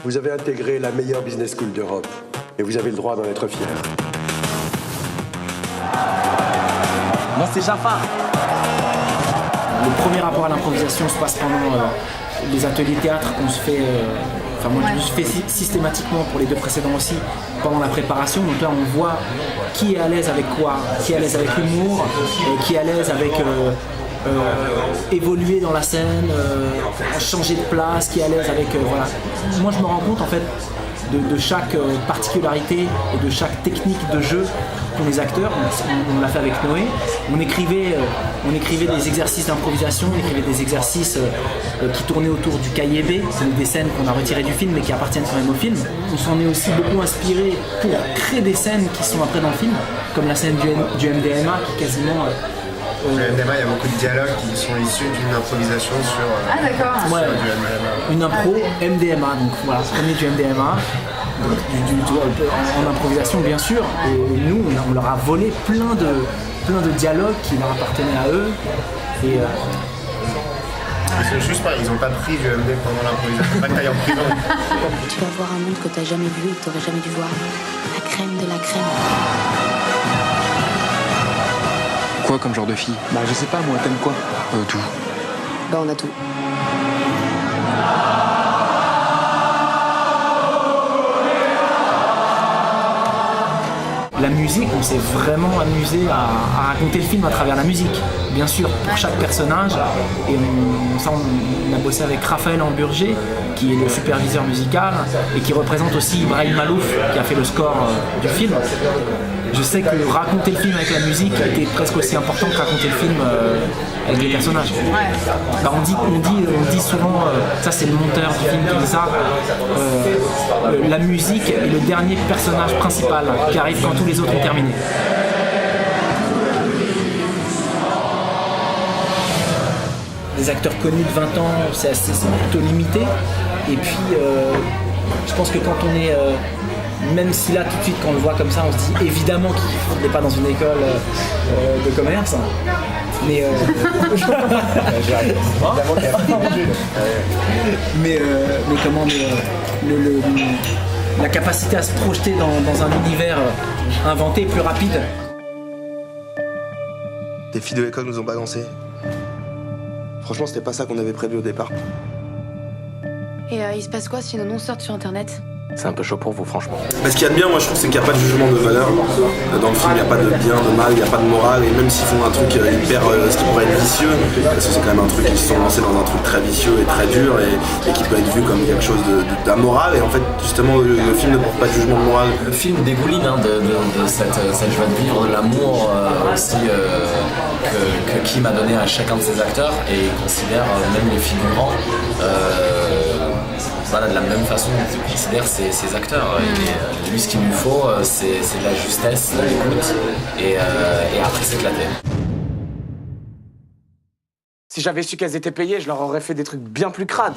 Vous avez intégré la meilleure business school d'Europe et vous avez le droit d'en être fier. Moi, c'est Jafar. Le premier rapport à l'improvisation se passe pendant les ateliers théâtre qu'on se fait. Enfin, moi, je me suis fait systématiquement pour les 2 précédents aussi pendant la préparation. Donc là, on voit qui est à l'aise avec quoi, qui est à l'aise avec l'humour, qui est à l'aise avec évoluer dans la scène, changer de place, qui est à l'aise avec. Voilà. Moi, je me rends compte en fait de chaque particularité et de chaque technique de jeu qu'ont les acteurs. On l'a fait avec Noé. On écrivait des exercices d'improvisation, on écrivait des exercices qui tournaient autour du cahier B, c'est des scènes qu'on a retirées du film mais qui appartiennent quand même au film. On s'en est aussi beaucoup inspiré pour créer des scènes qui sont après dans le film, comme la scène du MDMA qui quasiment... Le MDMA, il y a beaucoup de dialogues qui sont issus d'une improvisation sur, d'accord. Ouais, du MDMA. une impro MDMA, donc voilà, on est du MDMA, en improvisation bien sûr, et nous on leur a volé plein de dialogues qui leur appartenaient à eux. Et, Ils sont juste pas, ils ont pas pris du MD pendant l'improvisation, pas que t'ailles en prison. Tu vas voir un monde que t'as jamais vu et que t'aurais jamais dû voir. La crème de la crème. Quoi comme genre de fille? Bah je sais pas moi, t'aimes quoi? Tout. Bah on a tout. La musique, on s'est vraiment amusé à raconter le film à travers la musique, bien sûr, pour chaque personnage. Et on a bossé avec Raphaël Amburger, qui est le superviseur musical, et qui représente aussi Ibrahim Malouf, qui a fait le score du film. Je sais que raconter le film avec la musique était presque aussi important que raconter le film avec les personnages. Alors on dit souvent, ça c'est le monteur du film qui dit ça, la musique est le dernier personnage principal qui arrive quand tous les autres ont terminé. Les acteurs connus de 20 ans, c'est plutôt limité. Et puis, je pense que quand on est... même si là, tout de suite, quand on le voit comme ça, on se dit évidemment qu'il n'est pas dans une école de commerce. Mais... mais comment... la capacité à se projeter dans un univers inventé est plus rapide. Des filles de l'école nous ont balancé. Franchement, c'était pas ça qu'on avait prévu au départ. Et il se passe quoi si une annonce sort sur internet? C'est un peu chaud pour vous franchement. Mais ce qu'il y a de bien, moi je trouve, c'est qu'il n'y a pas de jugement de valeur. Dans le film, il n'y a pas de bien, de mal, il n'y a pas de morale. Et même s'ils font un truc hyper, ce qui pourrait être vicieux, parce que c'est quand même un truc, ils se sont lancés dans un truc très vicieux et très dur et qui peut être vu comme quelque chose d'amoral. Et en fait, justement, le film ne porte pas de jugement de morale. Le film dégouline de cette joie de vivre, de l'amour aussi que Kim a donné à chacun de ses acteurs, et il considère même les figurants de la même façon qu'il considère ses acteurs. Et lui, ce qu'il lui faut, c'est de la justesse, de l'écoute, et après s'éclater. Si j'avais su qu'elles étaient payées, je leur aurais fait des trucs bien plus crades.